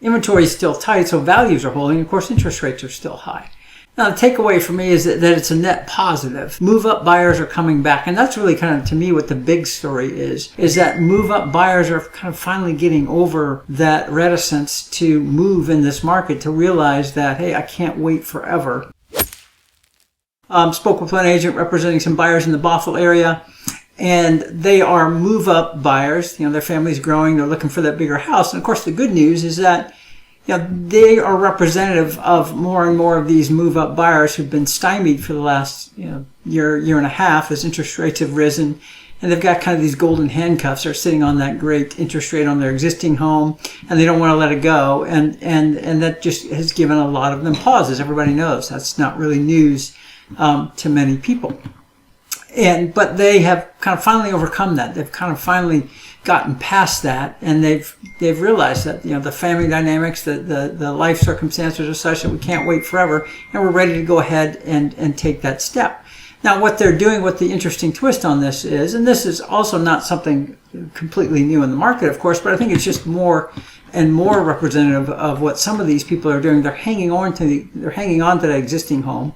inventory is still tight, so values are holding. Of course, interest rates are still high. Now, the takeaway for me is that it's a net positive. Move-up buyers are coming back, and that's really kind of, to me, what the big story is that move-up buyers are kind of finally getting over that reticence to move in this market, to realize that, hey, I can't wait forever. Spoke with one agent representing some buyers in the Bothell area, and they are move-up buyers. Their family's growing, they're looking for that bigger house. And of course, the good news is that they are representative of more and more of these move-up buyers who've been stymied for the last year and a half as interest rates have risen, and they've got kind of these golden handcuffs. They're sitting on that great interest rate on their existing home, and they don't want to let it go, and that just has given a lot of them pause. As everybody knows, that's not really news to many people. But they have kind of finally overcome that. They've kind of finally gotten past that, and they've realized that the family dynamics, the life circumstances are such that we can't wait forever, and we're ready to go ahead and take that step. Now, what they're doing, what the interesting twist on this is, and this is also not something completely new in the market, of course, but I think it's just more and more representative of what some of these people are doing. They're hanging on to that existing home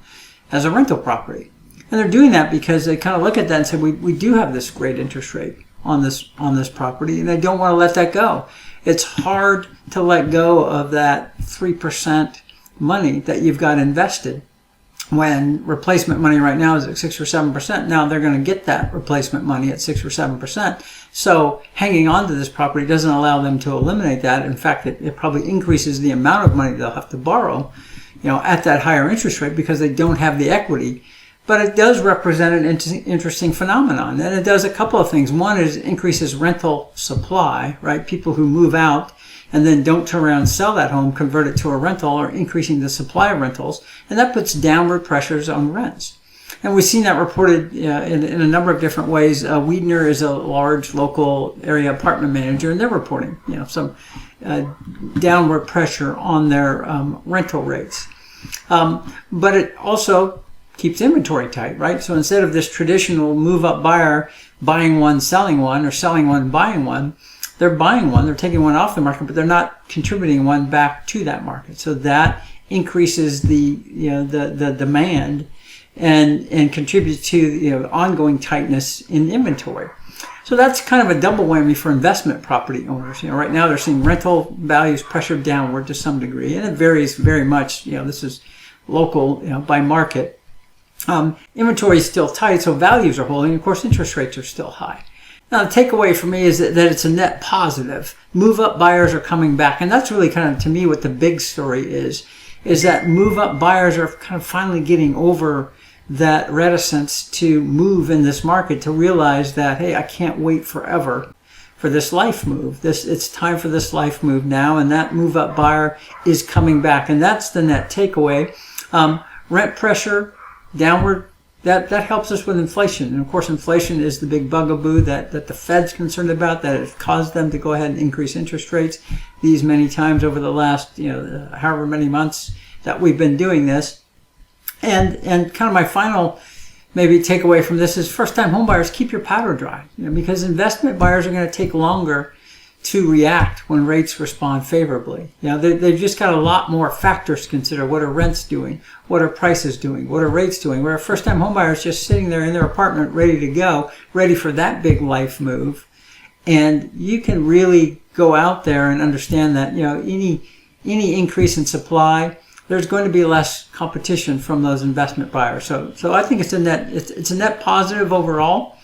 as a rental property. And they're doing that because they kind of look at that and say, we do have this great interest rate on this property, and they don't want to let that go. It's hard to let go of that 3% money that you've got invested when replacement money right now is at 6 or 7%. Now they're going to get that replacement money at 6 or 7%. So hanging on to this property doesn't allow them to eliminate that. In fact, it probably increases the amount of money they'll have to borrow, at that higher interest rate, because they don't have the equity. But it does represent an interesting phenomenon, and it does a couple of things. One is it increases rental supply, right? People who move out and then don't turn around and sell that home, convert it to a rental, or increasing the supply of rentals, and that puts downward pressures on rents. And we've seen that reported in a number of different ways. Wiedner is a large local area apartment manager, and they're reporting some downward pressure on their rental rates. But it also keeps inventory tight, right? So instead of this traditional move-up buyer buying one, selling one, or selling one, buying one, they're buying one, they're taking one off the market, but they're not contributing one back to that market. So that increases the demand and contributes to ongoing tightness in inventory. So that's kind of a double whammy for investment property owners. Right now they're seeing rental values pressured downward to some degree, and it varies very much. This is local, by market. Inventory is still tight, so values are holding. Of course, interest rates are still high. Now, the takeaway for me is that it's a net positive. Move-up buyers are coming back, and that's really kind of, to me, what the big story is that move-up buyers are kind of finally getting over that reticence to move in this market, to realize that, hey, I can't wait forever for this life move. It's time for this life move now, and that move-up buyer is coming back, and that's the net takeaway. Rent pressure downward, that helps us with inflation. And of course, inflation is the big bugaboo that the Fed's concerned about, that has caused them to go ahead and increase interest rates these many times over the last, however many months that we've been doing this. And kind of my final maybe takeaway from this is first-time homebuyers, keep your powder dry, because investment buyers are going to take longer to react when rates respond favorably. They've just got a lot more factors to consider. What are rents doing? What are prices doing? What are rates doing? Where a first-time homebuyer is just sitting there in their apartment ready to go, ready for that big life move. And you can really go out there and understand that, any increase in supply, there's going to be less competition from those investment buyers. So I think it's a net positive overall.